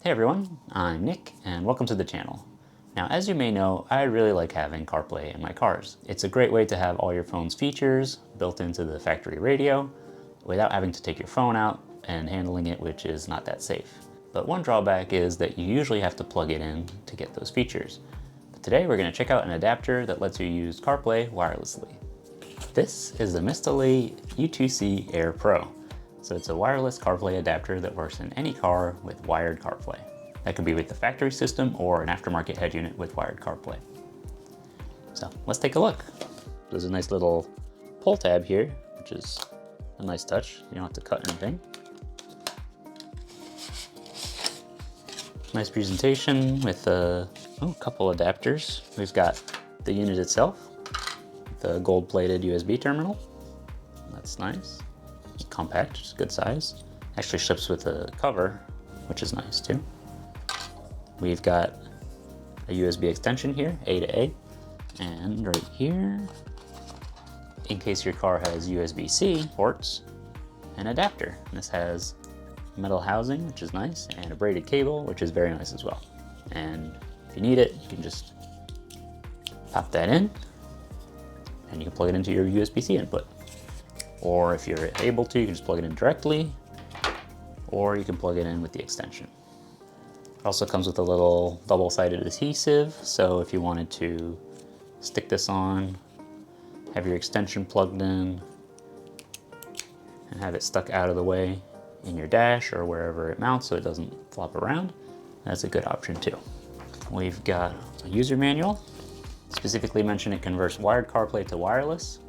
Hey everyone, I'm Nick and welcome to the channel. Now as you may know, I really like having CarPlay in my cars. It's a great way to have all your phone's features built into the factory radio without having to take your phone out and handling it, which is not that safe. But one drawback is that you usually have to plug it in to get those features. But today we're going to check out an adapter that lets you use CarPlay wirelessly. This is the MSXTTLY U2C-Air Pro. So it's a wireless CarPlay adapter that works in any car with wired CarPlay. That could be with the factory system or an aftermarket head unit with wired CarPlay. So let's take a look. There's a nice little pull tab here, which is a nice touch. You don't have to cut anything. Nice presentation with a couple adapters. We've got the unit itself, the gold-plated USB terminal. That's nice. It's compact, it's a good size. Actually ships with a cover, which is nice too. We've got a USB extension here, A to A, and right here, in case your car has USB-C ports, an adapter. This has metal housing, which is nice, and a braided cable, which is very nice as well. And if you need it, you can just pop that in, and you can plug it into your USB-C input. Or if you're able to, you can just plug it in directly, or you can plug it in with the extension. It also comes with a little double-sided adhesive, so if you wanted to stick this on, have your extension plugged in, and have it stuck out of the way in your dash or wherever it mounts so it doesn't flop around, that's a good option too. We've got a user manual. Specifically mentioned it converts wired CarPlay to wireless,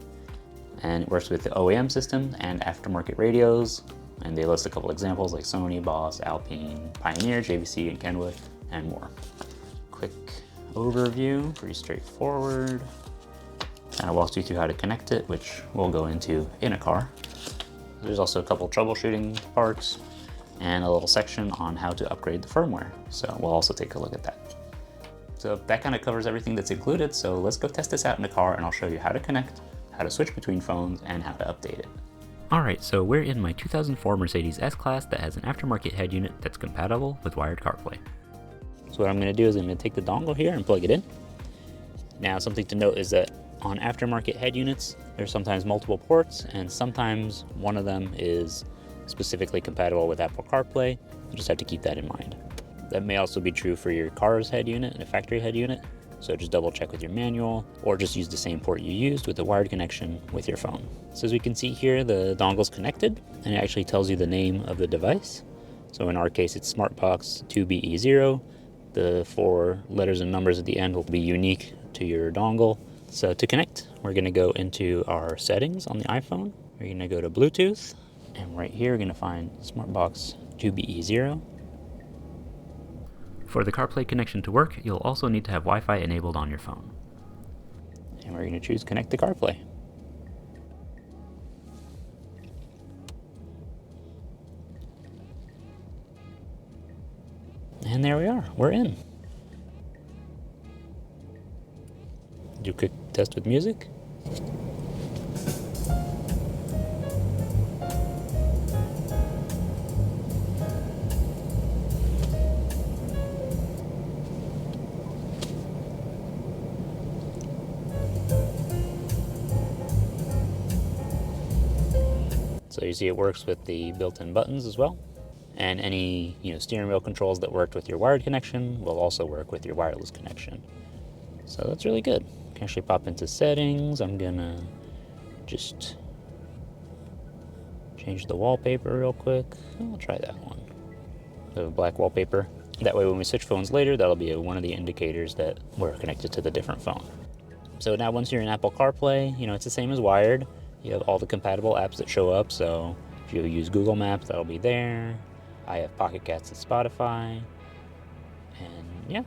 and it works with the OEM system and aftermarket radios, and they list a couple examples like Sony, Boss, Alpine, Pioneer, JVC, and Kenwood, and more. Quick overview, pretty straightforward. Kind of walks you through how to connect it, which we'll go into in a car. There's also a couple troubleshooting parts and a little section on how to upgrade the firmware. So we'll also take a look at that. So that kind of covers everything that's included. So let's go test this out in the car and I'll show you how to connect, how to switch between phones, and how to update it. Alright, so we're in my 2004 Mercedes S-Class that has an aftermarket head unit that's compatible with wired CarPlay. So what I'm going to do is I'm going to take the dongle here and plug it in. Now something to note is that on aftermarket head units, there's sometimes multiple ports, and sometimes one of them is specifically compatible with Apple CarPlay. You just have to keep that in mind. That may also be true for your car's head unit and a factory head unit, so just double check with your manual, or just use the same port you used with the wired connection with your phone. So as we can see here, the dongle's connected, and it actually tells you the name of the device. So in our case, it's SmartBox 2BE0. The 4 letters and numbers at the end will be unique to your dongle. So to connect, we're going to go into our settings on the iPhone. We're going to go to Bluetooth, and right here we're going to find SmartBox 2BE0. For the CarPlay connection to work, you'll also need to have Wi-Fi enabled on your phone. And we're going to choose Connect to CarPlay. And there we are, we're in. Do a quick test with music. So you see it works with the built-in buttons as well. And any steering wheel controls that worked with your wired connection will also work with your wireless connection. So that's really good. You can actually pop into settings. I'm gonna just change the wallpaper real quick. I'll try that one. The black wallpaper. That way when we switch phones later, that'll be one of the indicators that we're connected to the different phone. So now once you're in Apple CarPlay, it's the same as wired. You have all the compatible apps that show up, so if you use Google Maps, that'll be there. I have Pocket Casts and Spotify, and yeah.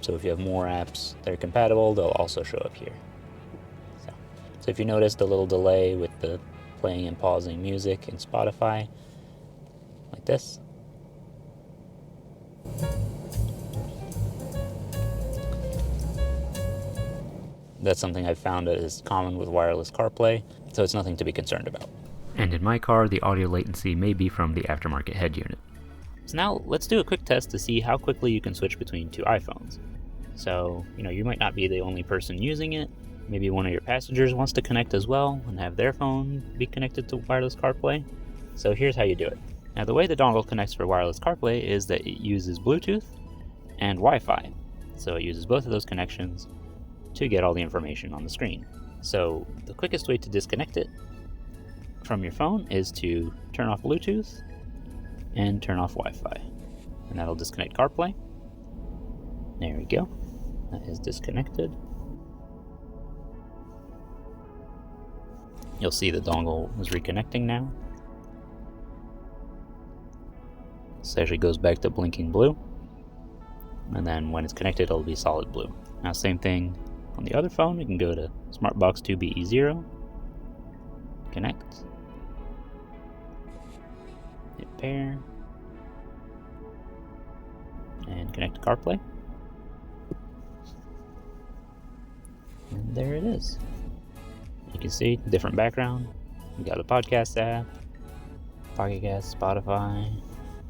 So if you have more apps that are compatible, they'll also show up here. So if you notice the little delay with the playing and pausing music in Spotify, like this. That's something I've found that is common with wireless CarPlay, so it's nothing to be concerned about. And in my car, the audio latency may be from the aftermarket head unit. So now let's do a quick test to see how quickly you can switch between two iPhones. So, you might not be the only person using it. Maybe one of your passengers wants to connect as well and have their phone be connected to wireless CarPlay. So here's how you do it. Now the way the dongle connects for wireless CarPlay is that it uses Bluetooth and Wi-Fi. So it uses both of those connections to get all the information on the screen. So the quickest way to disconnect it from your phone is to turn off Bluetooth and turn off Wi-Fi. And that'll disconnect CarPlay. There we go. That is disconnected. You'll see the dongle is reconnecting now. This actually goes back to blinking blue. And then when it's connected, it'll be solid blue. Now same thing on the other phone. We can go to SmartBox 2BE0, connect, hit pair, and connect to CarPlay. And there it is. You can see different background. We got the podcast app, Pocket Cast, Spotify.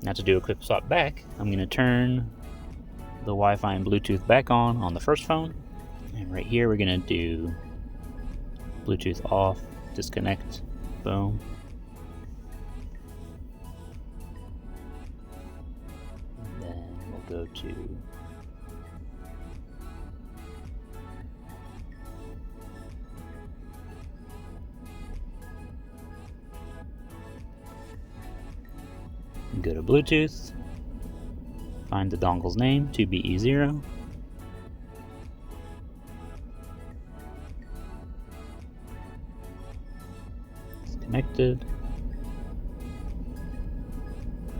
Now to do a quick swap back, I'm going to turn the Wi-Fi and Bluetooth back on the first phone. And right here we're going to do Bluetooth off, disconnect, boom. And then we'll go to go to Bluetooth, find the dongle's name, 2BE0. It's connected.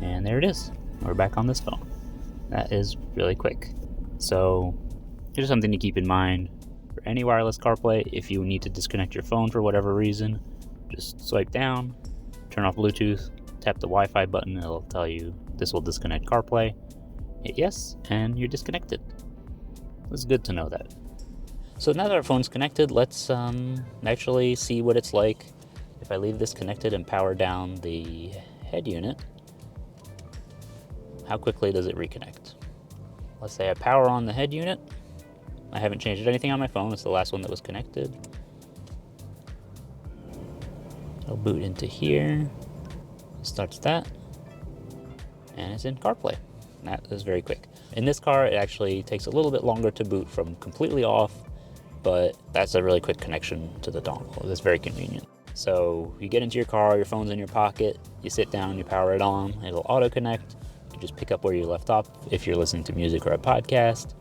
And there it is. We're back on this phone. That is really quick. So here's something to keep in mind for any wireless CarPlay. If you need to disconnect your phone for whatever reason, just swipe down, turn off Bluetooth, tap the Wi-Fi button, it'll tell you this will disconnect CarPlay. Hit yes, and you're disconnected. It's good to know that. So now that our phone's connected, let's actually see what it's like if I leave this connected and power down the head unit. How quickly does it reconnect? Let's say I power on the head unit. I haven't changed anything on my phone. It's the last one that was connected. I'll boot into here. Starts that, and it's in CarPlay. That is very quick. In this car, it actually takes a little bit longer to boot from completely off, but that's a really quick connection to the dongle. It's very convenient. So you get into your car, your phone's in your pocket, you sit down, you power it on, it'll auto connect. You just pick up where you left off if you're listening to music or a podcast,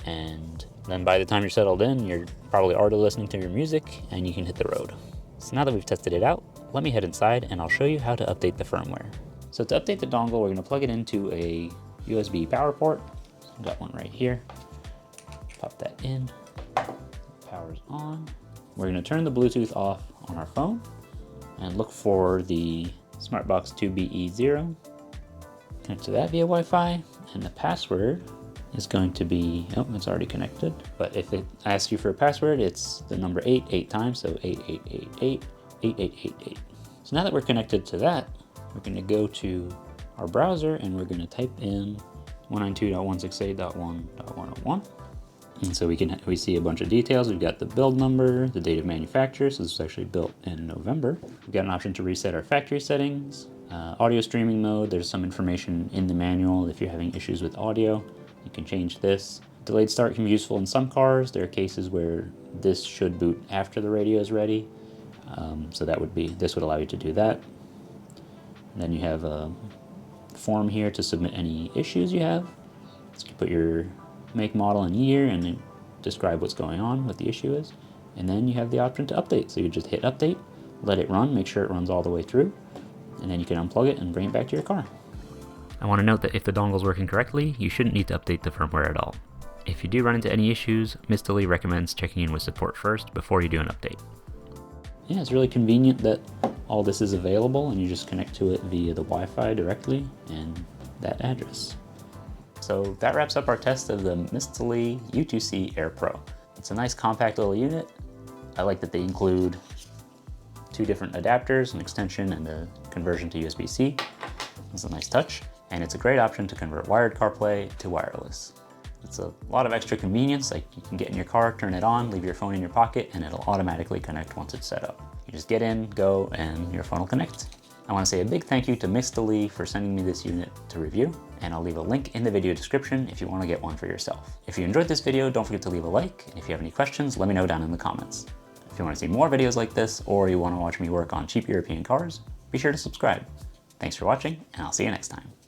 and then by the time you're settled in, you're probably already listening to your music, and you can hit the road. So now that we've tested it out, let me head inside and I'll show you how to update the firmware. So to update the dongle, we're going to plug it into a USB power port. I've got one right here. Pop that in. Power's on. We're going to turn the Bluetooth off on our phone and look for the SmartBox 2BE0. Connect to that via Wi-Fi, and the password is going to be, oh, it's already connected. But if it asks you for a password, it's the number 8 times, so 8888. 8888. So now that we're connected to that, we're going to go to our browser and we're going to type in 192.168.1.101. And so we see a bunch of details. We've got the build number, the date of manufacture, so this was actually built in November. We've got an option to reset our factory settings, audio streaming mode. There's some information in the manual. If you're having issues with audio, you can change this. Delayed start can be useful in some cars. There are cases where this should boot after the radio is ready. So this would allow you to do that. And then you have a form here to submit any issues you have. So you put your make, model, and year, and then describe what's going on, what the issue is. And then you have the option to update. So you just hit update, let it run, make sure it runs all the way through, and then you can unplug it and bring it back to your car. I want to note that if the dongle is working correctly, you shouldn't need to update the firmware at all. If you do run into any issues, MSXTTLY recommends checking in with support first before you do an update. Yeah, it's really convenient that all this is available and you just connect to it via the Wi-Fi directly and that address. So that wraps up our test of the MSXTTLY U2C-Air Pro. It's a nice compact little unit. I like that they include 2 different adapters, an extension and a conversion to USB-C. It's a nice touch. and it's a great option to convert wired CarPlay to wireless. It's a lot of extra convenience, like you can get in your car, turn it on, leave your phone in your pocket, and it'll automatically connect once it's set up. You just get in, go, and your phone will connect. I want to say a big thank you to MSXTTLY for sending me this unit to review, and I'll leave a link in the video description if you want to get one for yourself. If you enjoyed this video, don't forget to leave a like, and if you have any questions, let me know down in the comments. If you want to see more videos like this, or you want to watch me work on cheap European cars, be sure to subscribe. Thanks for watching, and I'll see you next time.